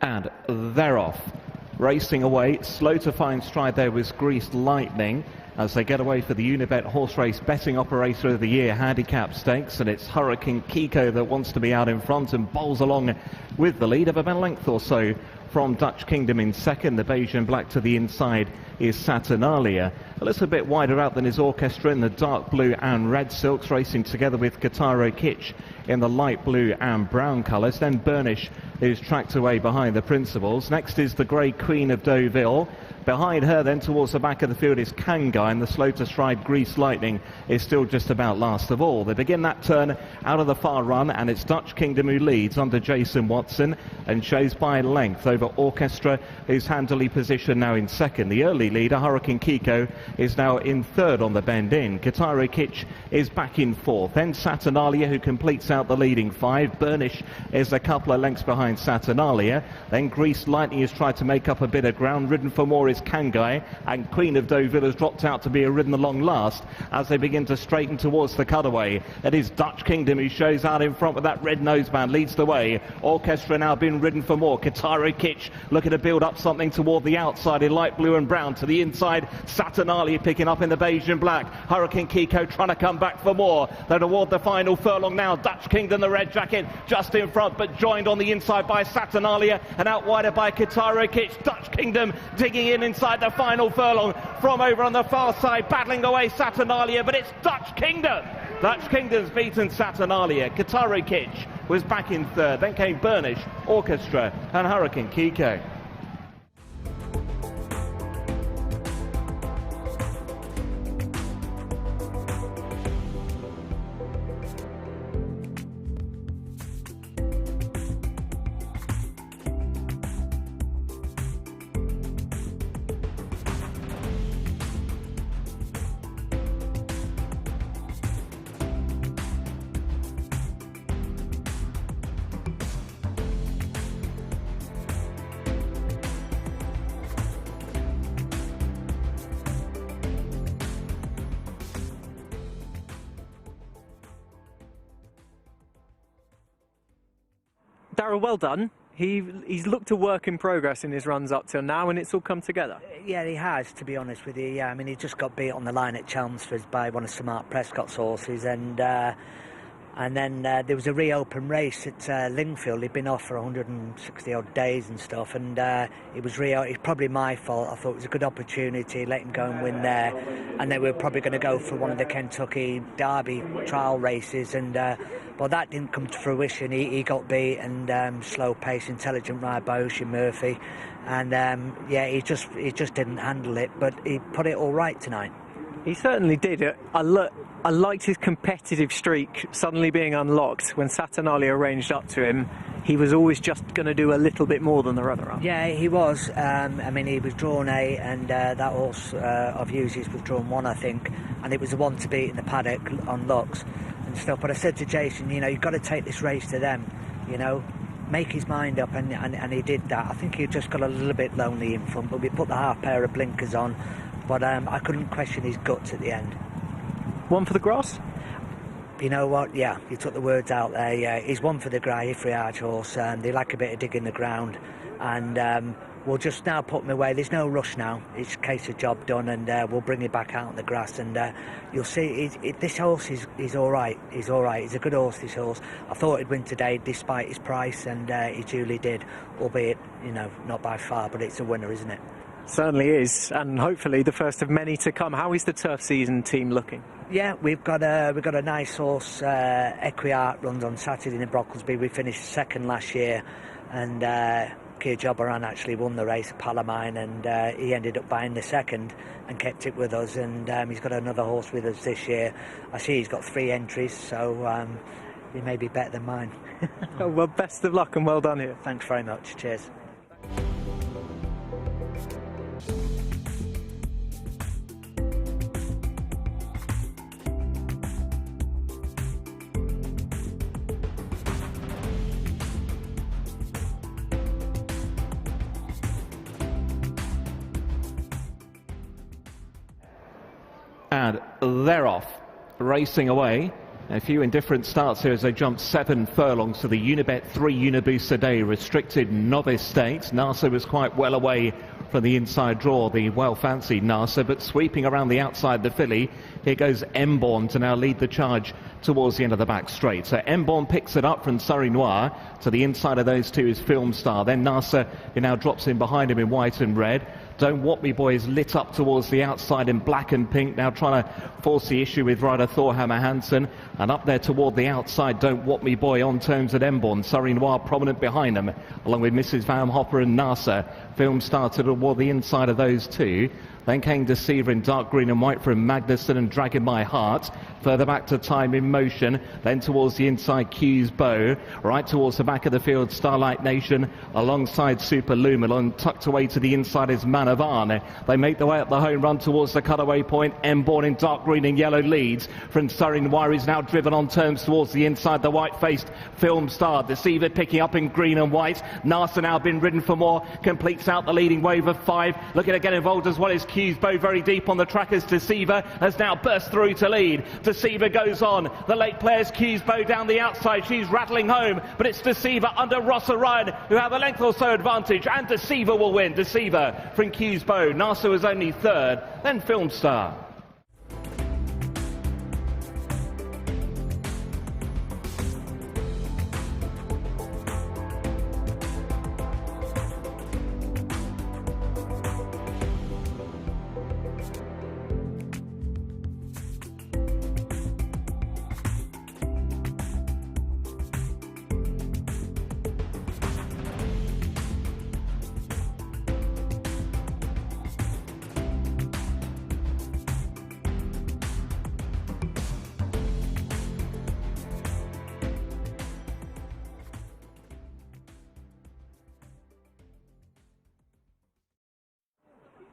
And they're off. Racing away, slow to find stride there was Greased Lightning as they get away for the Unibet Horse Race Betting Operator of the Year Handicap Stakes, and it's Hurricane Kiko that wants to be out in front and bowls along with the lead of about a length or so from Dutch Kingdom in second. The beige and black to the inside is Saturnalia. A little bit wider out than his Orchestra in the dark blue and red silks, racing together with Guitaro Kitsch in the light blue and brown colours. Then Burnish is tracked away behind the Principals. Next is the grey Queen of Deauville. Behind her then towards the back of the field is Kangai, and the slow to stride Greased Lightning is still just about last of all. They begin that turn out of the far run, and it's Dutch Kingdom who leads under Jason Watson and shows by length over Orchestra, who's handily positioned now in second. The early leader, Hurricane Kiko, is now in third on the bend in. Guitaro Kitsch is back in fourth. Then Saturnalia, who completes out the leading five. Burnish is a couple of lengths behind Saturnalia. Then Greased Lightning has tried to make up a bit of ground. Ridden for more is Kangai, and Queen of Deauville has dropped out to be a ridden along last as they begin to straighten towards the cutaway. It is Dutch Kingdom who shows out in front with that red noseband, leads the way. Orchestra now being ridden for more. Guitaro Kitsch looking to build up something toward the outside in light blue and brown. To the inside, Saturnalia picking up in the beige and black. Hurricane Kiko trying to come back for more. They're toward the final furlong now. Dutch Kingdom, the red jacket, just in front, but joined on the inside by Saturnalia and out wider by Guitaro Kitsch. Dutch Kingdom digging in inside the final furlong from over on the far side, battling away Saturnalia, but it's Dutch Kingdom. Dutch Kingdom's beaten Saturnalia. Guitaro Kitsch was back in third. Then came Burnish, Orchestra and Hurricane Kiko. Darryl, well done. He's looked a work in progress in his runs up till now, and it's all come together. Yeah, he has, to be honest with you. Yeah, I mean, he just got beat on the line at Chelmsford by one of Sir Mark Prescott's horses, and then there was a reopen race at Lingfield. He'd been off for 160 odd days and stuff, and it was it's probably my fault. I thought it was a good opportunity, let him go and win there, and they were probably going to go for one of the Kentucky Derby trial races, and well, that didn't come to fruition. He got beat, and slow pace, intelligent ride by Ocean Murphy, and yeah, he just didn't handle it, but he put it all right tonight. He certainly did. I liked his competitive streak suddenly being unlocked when Saturnalia ranged up to him. He was always just going to do a little bit more than the runner-up. Yeah, he was. I mean, he was drawn 8, and that horse of Hughes was drawn 1, I think, and it was the one to beat in the paddock on Lux and stuff. But I said to Jason, you know, you've got to take this race to them, you know, make his mind up, and he did that. I think he just got a little bit lonely in front, but we put the half pair of blinkers on. But I couldn't question his guts at the end. One for the grass? You know what, yeah, you took the words out there, yeah. He's one for the grey, Free Arch horse, and they like a bit of digging the ground. And we'll just now put him away. There's no rush now. It's a case of job done, and we'll bring him back out on the grass. And you'll see, this horse is all right. He's all right. He's a good horse, this horse. I thought he'd win today despite his price, and he duly did, albeit, you know, not by far, but it's a winner, isn't it? Certainly is, and hopefully the first of many to come. How is the turf season team looking? Yeah, we've got a nice horse. Equiart runs on Saturday in Brocklesby. We finished second last year, and Keir Jobberan actually won the race at Palomine, and he ended up buying the second and kept it with us. And he's got another horse with us this year. I see he's got 3 entries, so he may be better than mine. Well, best of luck and well done here. Thanks very much. Cheers. And they're off, racing away. A few indifferent starts here as they jump 7 furlongs to the Unibet 3 Uniboost a day restricted novice stakes. NYRA was quite well away from the inside draw, the well-fancied NYRA, but sweeping around the outside the filly. Here goes Emborn to now lead the charge towards the end of the back straight. So Emborn picks it up from Surrey Noir. To the inside of those two is Film Star. Then NYRA, who now drops in behind him in white and red. Don't Want Me Boy is lit up towards the outside in black and pink, now trying to force the issue with rider Thorhammer Hansen. And up there toward the outside, Don't Want Me Boy on terms at Emborn. Surrey Noir prominent behind them, along with Mrs. Van Hopper and NYRA. Film started toward the inside of those two. Then came Deceiver in dark green and white from Magnuson and Dragging My Heart. Further back to Time in Motion. Then towards the inside, Q's Bow. Right towards the back of the field, Starlight Nation. Alongside Super Luminol. Tucked away to the inside is Man of Arne. They make their way up the home run towards the cutaway point. Emborn in dark green and yellow leads. From Surrey Noir is now driven on terms towards the inside. The white-faced Film Star. Deceiver picking up in green and white. NYRA now been ridden for more. Completes out the leading wave of 5. Looking to get involved as well as Q's Bow very deep on the track as Deceiver has now burst through to lead. Deceiver goes on. The late players Q's Bow down the outside. She's rattling home, but it's Deceiver under Ross Orion who have a length or so advantage, and Deceiver will win. Deceiver from Q's Bow. NYRA was only third, then Film Star.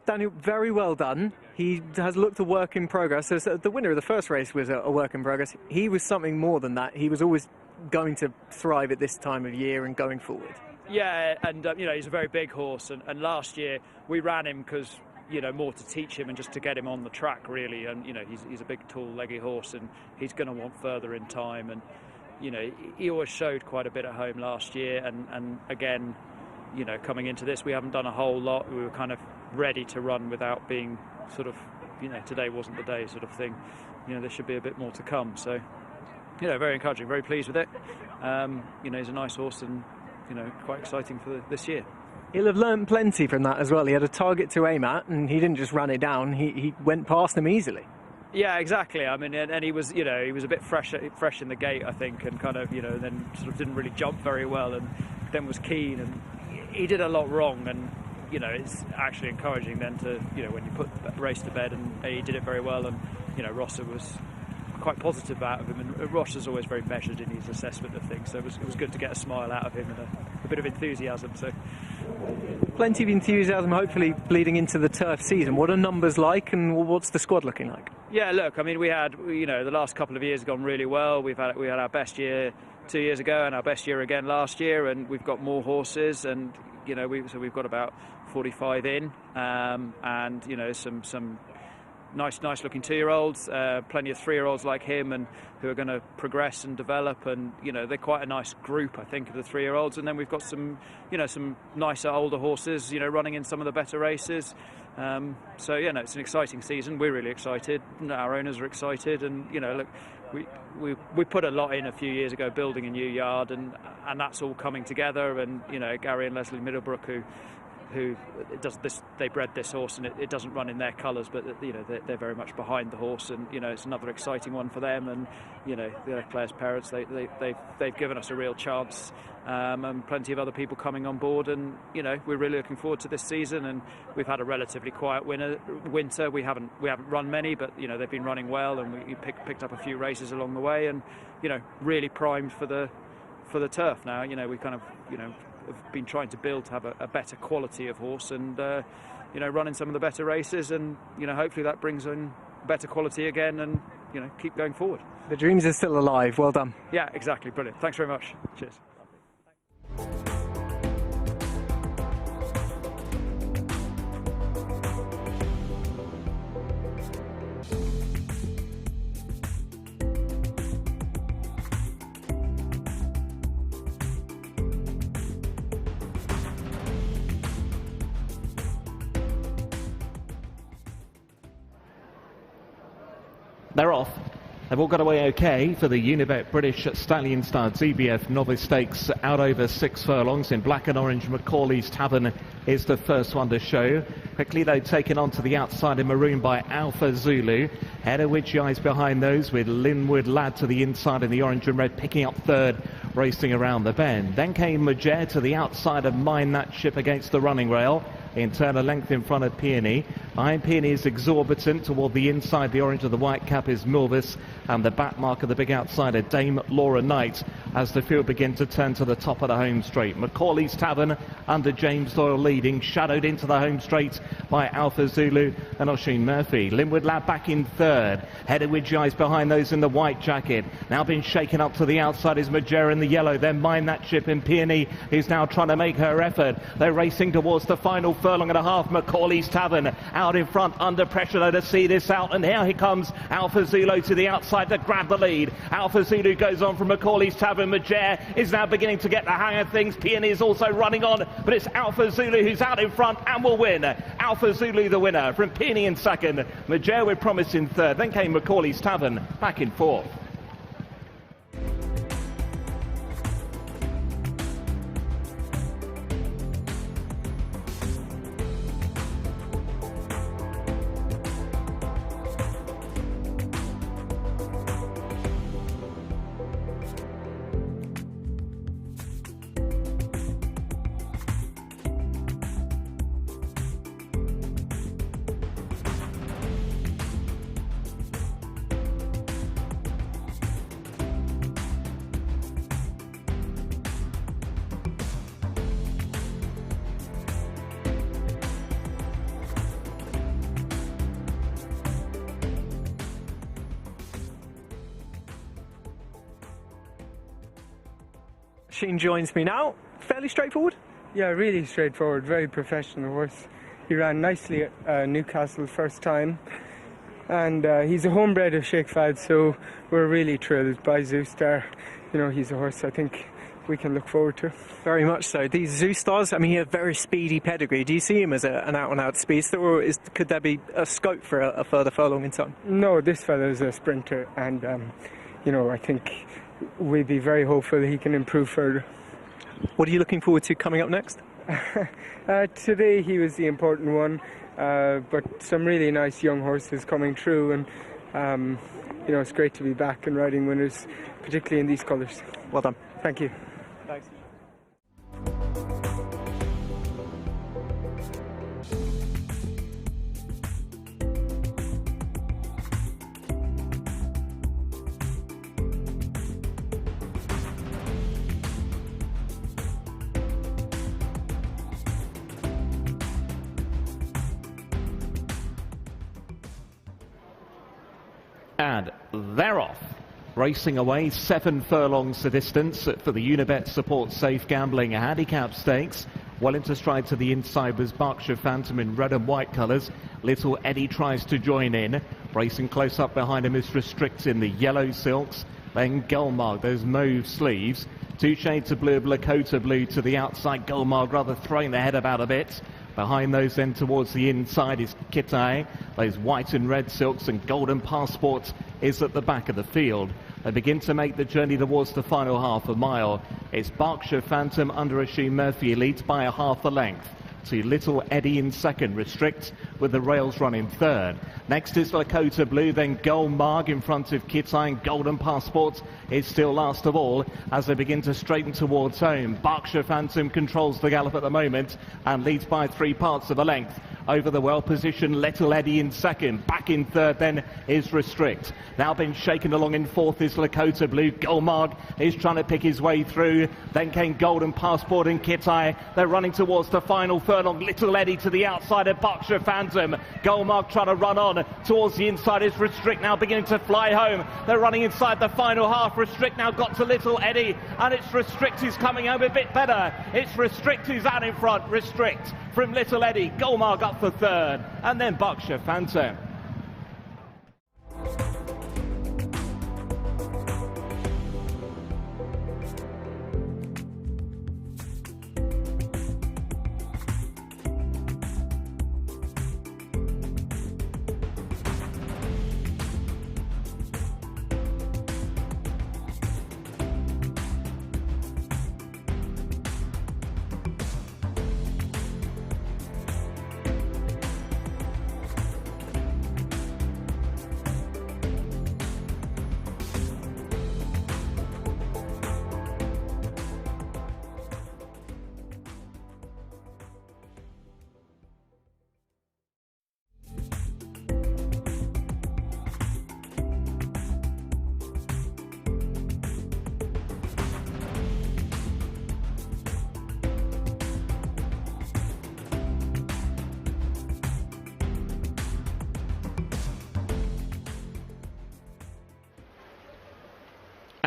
Daniel, very well done. He has looked a work in progress. So the winner of the first race was a work in progress. He was something more than that. He was always going to thrive at this time of year and going forward. Yeah, and you know, he's a very big horse. And last year we ran him because, you know, more to teach him and just to get him on the track, really. And, you know, he's a big, tall, leggy horse, and he's going to want further in time. And, you know, he always showed quite a bit at home last year. And again, you know, coming into this, we haven't done a whole lot. We were kind of ready to run without being sort of, you know, today wasn't the day sort of thing. You know, there should be a bit more to come. So, you know, very encouraging, very pleased with it. You know, he's a nice horse and, you know, quite exciting for this year. He'll have learned plenty from that as well. He had a target to aim at, and he didn't just run it down. He went past them easily. Yeah, exactly. I mean, and he was, you know, he was a bit fresh in the gate, I think, and kind of, you know, then sort of didn't really jump very well, and then was keen, and he did a lot wrong. And, you know, it's actually encouraging then to, you know, when you put the race to bed, and he did it very well, and, you know, Rosser was quite positive out of him, and Rosser's always very measured in his assessment of things, so it was good to get a smile out of him and a bit of enthusiasm. So plenty of enthusiasm, hopefully bleeding into the turf season. What are numbers like, and what's the squad looking like? Yeah, look, I mean, we had, you know, the last couple of years have gone really well. We had our best year 2 years ago and our best year again last year, and we've got more horses, and, you know, we've got about 45 in, and, you know, some nice looking 2-year-olds, plenty of 3-year-olds like him, and who are going to progress and develop, and, you know, they're quite a nice group, I think, of the 3-year-olds. And then we've got some, you know, some nicer older horses, you know, running in some of the better races. So, you know, it's an exciting season. We're really excited. Our owners are excited, and, you know, look, we put a lot in a few years ago building a new yard, and that's all coming together. And, you know, Gary and Leslie Middlebrook, who does this, they bred this horse, and it doesn't run in their colours, but, you know, they're very much behind the horse, and, you know, it's another exciting one for them. And, you know, the players' parents, they've given us a real chance, and plenty of other people coming on board, and, you know, we're really looking forward to this season. And we've had a relatively quiet winter. We haven't run many, but, you know, they've been running well, and we picked up a few races along the way, and, you know, really primed for the turf now. You know, we kind of, you know, have been trying to build to have a better quality of horse, and, you know, running some of the better races, and, you know, hopefully that brings in better quality again, and, you know, keep going forward. The dreams are still alive. Well done. Yeah, exactly. Brilliant. Thanks very much. Cheers. They're off. They've all got away okay for the Unibet British Stallion Star ZBF Novice Stakes out over 6 furlongs. In black and orange, Macaulay's Tavern is the first one to show. Quickly though, taken on to the outside in maroon by Alpha Zulu. Head of Witchy Eyes behind those, with Linwood Lad to the inside in the orange and red, picking up third, racing around the bend. Then came Majer to the outside of Mind That Ship against the running rail. In turn, a length in front of Peony. Behind Peony is Exorbitant. Toward the inside, the orange of the white cap is Milvis. And the back mark of the big outsider, Dame Laura Knight, as the field begins to turn to the top of the home straight. Macaulay's Tavern under James Doyle leading, shadowed into the home straight by Alpha Zulu and Oisin Murphy. Linwood Lad back in third. Head of Witchy Eyes behind those in the white jacket. Now been shaken up to the outside is Majer in the yellow. Then Mind That Ship, and Peony is now trying to make her effort. They're racing towards the final furlong and a half. Macaulay's Tavern out in front, under pressure though to see this out, and here comes Alpha Zulu to the outside to grab the lead. Alpha Zulu goes on from Macaulay's Tavern. Majer is now beginning to get the hang of things. Peony is also running on, but it's Alpha Zulu who's out in front and will win. Alpha Zulu the winner, from Peony in second, Majer with Promise in third, then came Macaulay's Tavern back in fourth. Sheen joins me now. Fairly straightforward? Yeah, really straightforward, very professional horse. He ran nicely at Newcastle first time, and he's a homebred of Sheikh Fad, so we're really thrilled by Zoostar. You know, he's a horse I think we can look forward to. Very much so. These Zoostars, I mean, he has a very speedy pedigree. Do you see him as an out-and-out speedster, or could there be a scope for a further furlong in time? No, this fellow is a sprinter, and you know, I think we'd be very hopeful he can improve further. What are you looking forward to coming up next? Today he was the important one, but some really nice young horses coming through, and you know, it's great to be back and riding winners, particularly in these colours. Well done. Thank you. Thanks. And they're off. Racing away 7 furlongs the distance for the Unibet Support Safe Gambling Handicap Stakes. Well into stride to the inside was Berkshire Phantom in red and white colours. Little Eddie tries to join in. Racing close up behind him is Restrict in the yellow silks. Then Gullmarg, those mauve sleeves. 2 shades of blue of Lakota blue to the outside. Gullmarg rather throwing the head about a bit. Behind those then towards the inside is Kitai. Those white and red silks, and Golden Passport is at the back of the field. They begin to make the journey towards the final half a mile. It's Berkshire Phantom under Oisin Murphy leads by a half a length to Little Eddie in second. Restrict with the rails running third. Next is Lakota Blue, then Gullmarg in front of Kitai, and Golden Passport is still last of all as they begin to straighten towards home. Berkshire Phantom controls the gallop at the moment and leads by 3 parts of a length over the well-positioned Little Eddie in second. Back in third then is Restrict. Now been shaken along in fourth is Lakota Blue. Gullmarg is trying to pick his way through. Then came Golden Passport and Kitai. They're running towards the final furlong. Little Eddie to the outside of Berkshire Phantom. Gullmarg trying to run on towards the inside is Restrict, now beginning to fly home. They're running inside the final half. Restrict now got to Little Eddie, and it's Restrict who's coming home a bit better. It's Restrict who's out in front. Restrict from Little Eddie. Gullmarg up for third, and then Berkshire Phantom.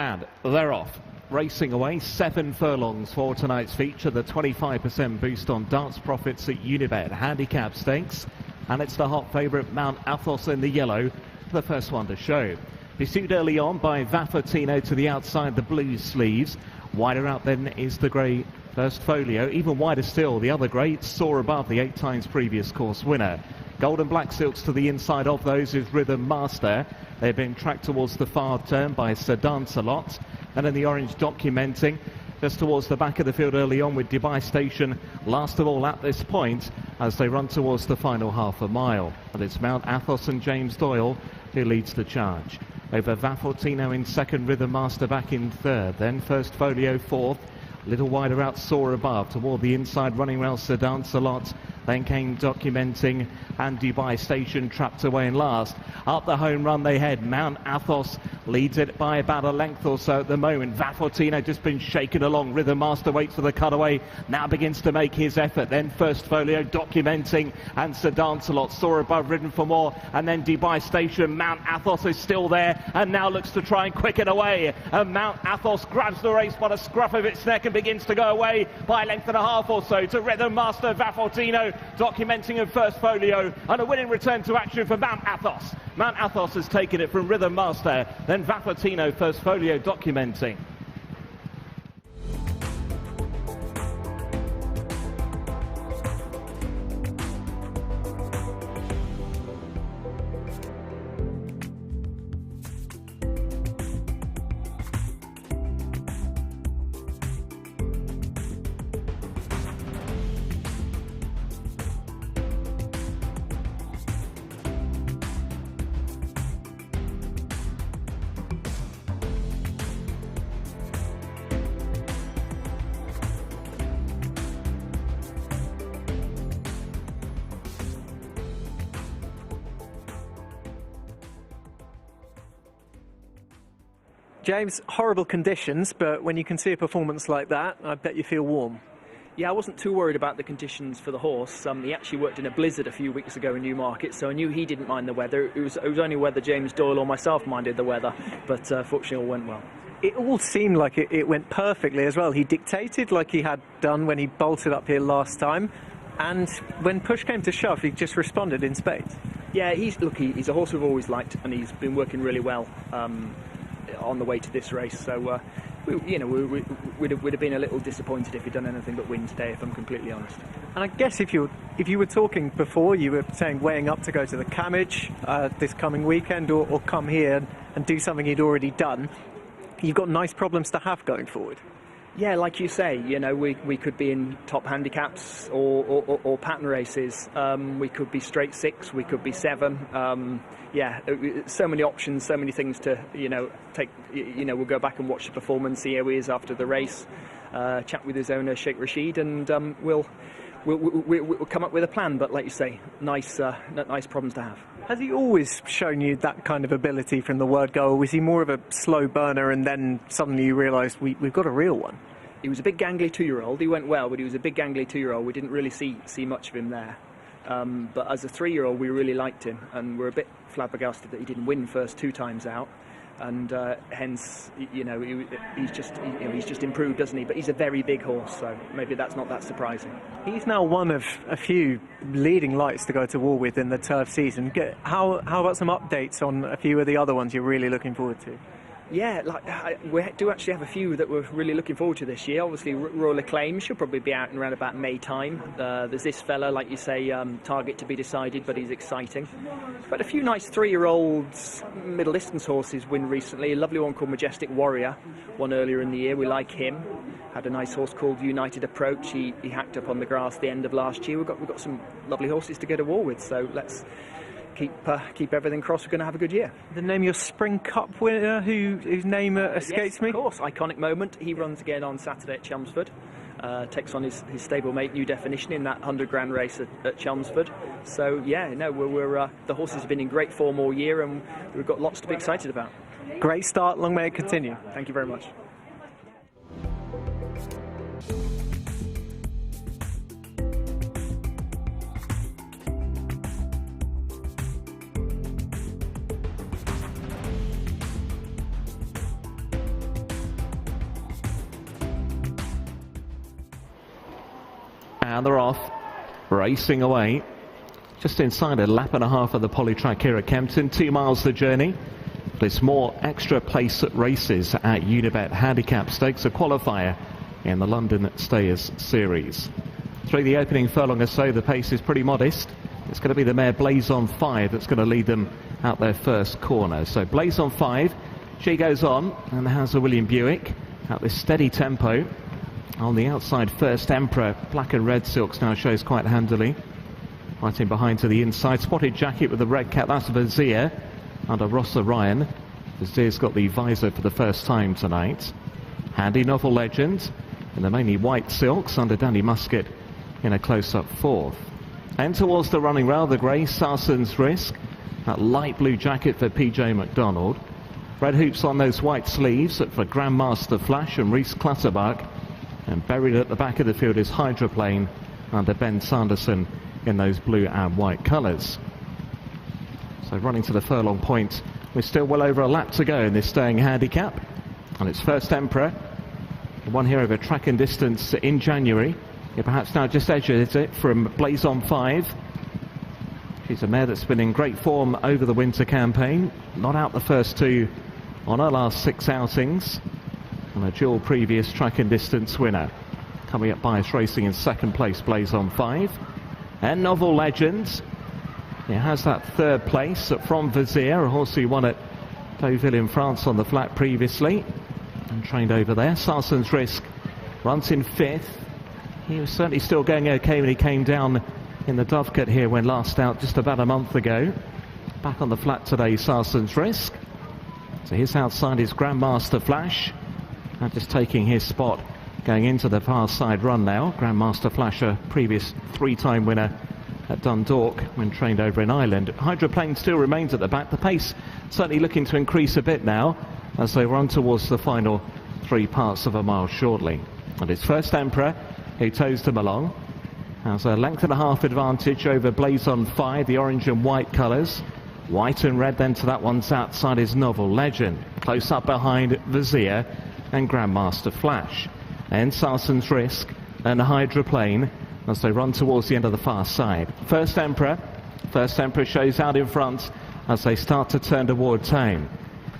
And they're off. Racing away, 7 furlongs for tonight's feature. The 25% boost on darts profits at Unibet handicap stakes. And it's the hot favourite Mount Athos in the yellow, the first one to show. Pursued early on by Vaffortino to the outside, the blue sleeves. Wider out then is the grey First Folio. Even wider still, the other grey soar above the 8 times previous course winner. Gold and black silks to the inside of those is Rhythm Master. They've been tracked towards the far turn by Sir Dancelot. And in the orange documenting just towards the back of the field early on with Dubai Station last of all at this point as they run towards the final half a mile. And it's Mount Athos and James Doyle who leads the charge. Over Vaffortino in second, Rhythm Master back in third, then First Folio fourth. A little wider out, soar above toward the inside, running round Sir Dancelot. Then came Documenting and Dubai Station trapped away in last. Up the home run they head. Mount Athos leads it by about a length or so at the moment. Vaffortino just been shaken along. Rhythm Master waits for the cutaway. Now begins to make his effort. Then First Folio, Documenting and Sir Dancelot soar above, ridden for more. And then Dubai Station. Mount Athos is still there and now looks to try and quicken away. And Mount Athos grabs the race by the scruff of its neck and begins to go away by a length and a half or so to Rhythm Master, Vaffortino, Documenting and First Folio, and a winning return to action for Mount Athos. Mount Athos has taken it from Rhythm Master, then Vaffortino, First Folio, Documenting. James, horrible conditions, but when you can see a performance like that, I bet you feel warm. Yeah, I wasn't too worried about the conditions for the horse. He actually worked in a blizzard a few weeks ago in Newmarket, so I knew he didn't mind the weather. It was only whether James Doyle or myself minded the weather, but fortunately all went well. It all seemed like it went perfectly as well. He dictated like he had done when he bolted up here last time, and when push came to shove, he just responded in spades. Yeah, he's a horse we've always liked, and he's been working really well on the way to this race. So, we'd have been a little disappointed if he'd done anything but win today, if I'm completely honest. And I guess if you were talking before, you were saying weighing up to go to the Camage this coming weekend, or come here and do something he'd already done. You've got nice problems to have going forward. Yeah, like you say, we could be in top handicaps or pattern races. We could be straight 6, we could be 7. Yeah, so many options, so many things to, take. We'll go back and watch the performance, see how he is after the race, chat with his owner, Sheikh Rashid, and we'll come up with a plan. But like you say, nice problems to have. Has he always shown you that kind of ability from the word go, or was he more of a slow burner and then suddenly you realised we've got a real one? He was a big gangly 2-year-old. He went well, but he was a big gangly 2-year-old. We didn't really see much of him there. But as a 3-year-old, we really liked him, and we're a bit flabbergasted that he didn't win first 2 times out. And hence, he's just improved, doesn't he? But he's a very big horse, so maybe that's not that surprising. He's now one of a few leading lights to go to war with in the turf season. How about some updates on a few of the other ones you're really looking forward to? Yeah, we do actually have a few that we're really looking forward to this year. Obviously, Royal Acclaim should probably be out in around about May time. There's this fella, like you say, target to be decided, but he's exciting. But a few nice 3-year-olds, middle distance horses win recently. A lovely one called Majestic Warrior won earlier in the year. We like him. Had a nice horse called United Approach. He hacked up on the grass the end of last year. We've got some lovely horses to go to war with. So let's keep everything crossed. We're going to have a good year. The name your Spring Cup winner, whose name escapes me? Of course, Iconic Moment. He runs again on Saturday at Chelmsford. Takes on his stablemate New Definition in that 100 grand race at Chelmsford. So yeah, we're the horses have been in great form all year, and we've got lots to be excited about. Great start. Long may it continue. Thank you very much. And they're off, racing away. Just inside a lap and a half of the polytrack here at Kempton. 2 miles the journey. There's more extra place races at Unibet Handicap Stakes, a qualifier in the London Stayers Series. Through the opening furlong or so, the pace is pretty modest. It's going to be the mare Blaze on 5 that's going to lead them out their first corner. So Blaze on 5, she goes on, and has a William Buick at this steady tempo. On the outside, First Emperor, black and red silks, now shows quite handily. Right in behind to the inside, Spotted Jacket with the red cap, that's Vizier under Ross Ryan. Vizier's got the visor for the first time tonight. Handy Novel Legend in the mainly white silks under Danny Musket in a close-up 4th. And towards the running rail, the grey Sarson's Risk, that light blue jacket for PJ McDonald. Red hoops on those white sleeves for Grandmaster Flash and Reese Clutterbuck. And buried at the back of the field is Hydroplane under Ben Sanderson in those blue and white colours. So running to the furlong point, we're still well over a lap to go in this staying handicap. And it's First Emperor, the one here over track and distance in January. It perhaps now just edges it from Blaze on 5. She's a mare that's been in great form over the winter campaign. Not out the first 2 on her last 6 outings. And a dual previous track and distance winner. Coming up Bias Racing in second place, Blaze on 5. And Novel Legends. It has that 3rd place from Vizier, a horse who won at Deauville in France on the flat previously. And trained over there. Sarson's Risk runs in 5th. He was certainly still going okay when he came down in the Dovecote here when last out just about a month ago. Back on the flat today, Sarson's Risk. So his outside is Grandmaster Flash. And just taking his spot going into the far side run now. Grandmaster Flash, a previous 3-time winner at Dundalk when trained over in Ireland. Hydroplane still remains at the back. The pace certainly looking to increase a bit now as they run towards the final 3 parts of a mile shortly. And it's First Emperor who tows them along. Has a length and a half advantage over Blaze on 5, the orange and white colours. White and red then to that one's outside is Novel Legend. Close up behind Vizier and Grandmaster Flash. And Sarson's Risk and Hydroplane as they run towards the end of the far side. First Emperor shows out in front as they start to turn toward town.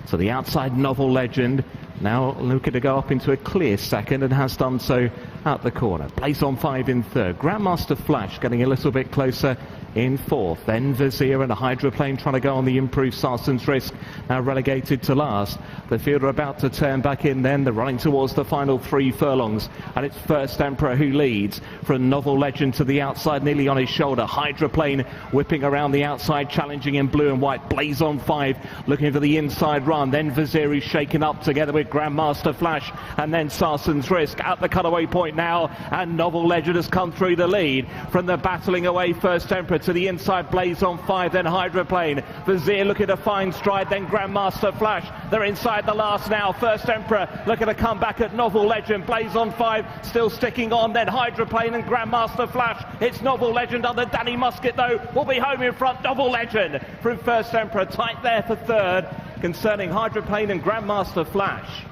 So the outside Novel Legend now looking to go up into a clear second and has done so at the corner. Blaze on 5 in 3rd. Grandmaster Flash getting a little bit closer in 4th. Then Vizier and a Hydroplane trying to go on the improved Sarson's Risk, now relegated to last. The field are about to turn back in then. They're running towards the final 3 furlongs. And it's First Emperor who leads from Novel Legend to the outside, nearly on his shoulder. Hydroplane whipping around the outside, challenging in blue and white. Blaze on 5 looking for the inside run. Then Vizier is shaken up together with Grandmaster Flash. And then Sarson's Risk at the cutaway point now. And Novel Legend has come through the lead from the battling away First Emperor to the inside. Blaze on 5, then Hydroplane. Vizier looking to find stride, then Grandmaster Flash. They're inside the last now. First Emperor looking to come back at Novel Legend. Blaze on 5 still sticking on, then Hydroplane and Grandmaster Flash. It's Novel Legend under Danny Musket though. Will be home in front. Novel Legend from First Emperor tight there for 3rd concerning Hydroplane and Grandmaster Flash.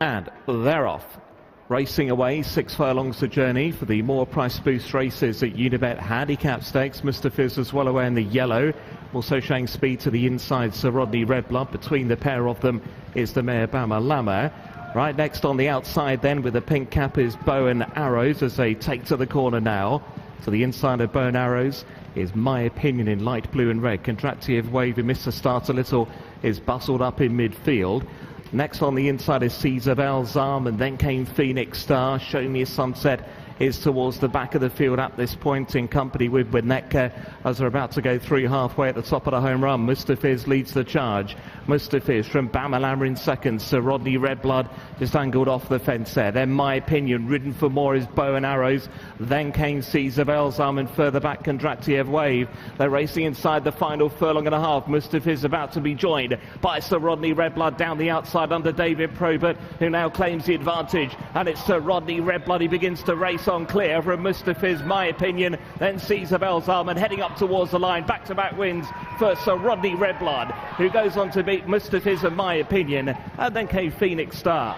And they're off. Racing away, 6 furlongs to journey for the more price boost races at Unibet Handicap Stakes. Mr. Fizz as well away in the yellow. Also showing speed to the inside, Sir Rodney Redblood. Between the pair of them is the mare Bama Lama. Right next on the outside then with the pink cap is Bow and Arrows as they take to the corner now. So the inside of Bow and Arrows is My Opinion in light blue and red. Contractive Wave, who missed the start a little, is bustled up in midfield. Next on the inside is Caesar Balsam, and then came Phoenix Star. Show Me a Sunset is towards the back of the field at this point in company with Winnetka as they're about to go through halfway at the top of the home run. Mustafiz leads the charge. Mustafiz from Bamalamra in second. Sir Rodney Redblood just angled off the fence there. Then My Opinion, ridden for more, is Bow and Arrows. Then came Caesar Balsam, and further back Contractive Wave. They're racing inside the final furlong and a half. Mustafiz about to be joined by Sir Rodney Redblood down the outside under David Probert, who now claims the advantage. And it's Sir Rodney Redblood. He begins to race on clear from Mustafiz, My Opinion, then Caesar Balsam, and heading up towards the line. Back-to-back wins for Sir Rodney Redblood, who goes on to beat Mustafiz and My Opinion, and then came Phoenix Star.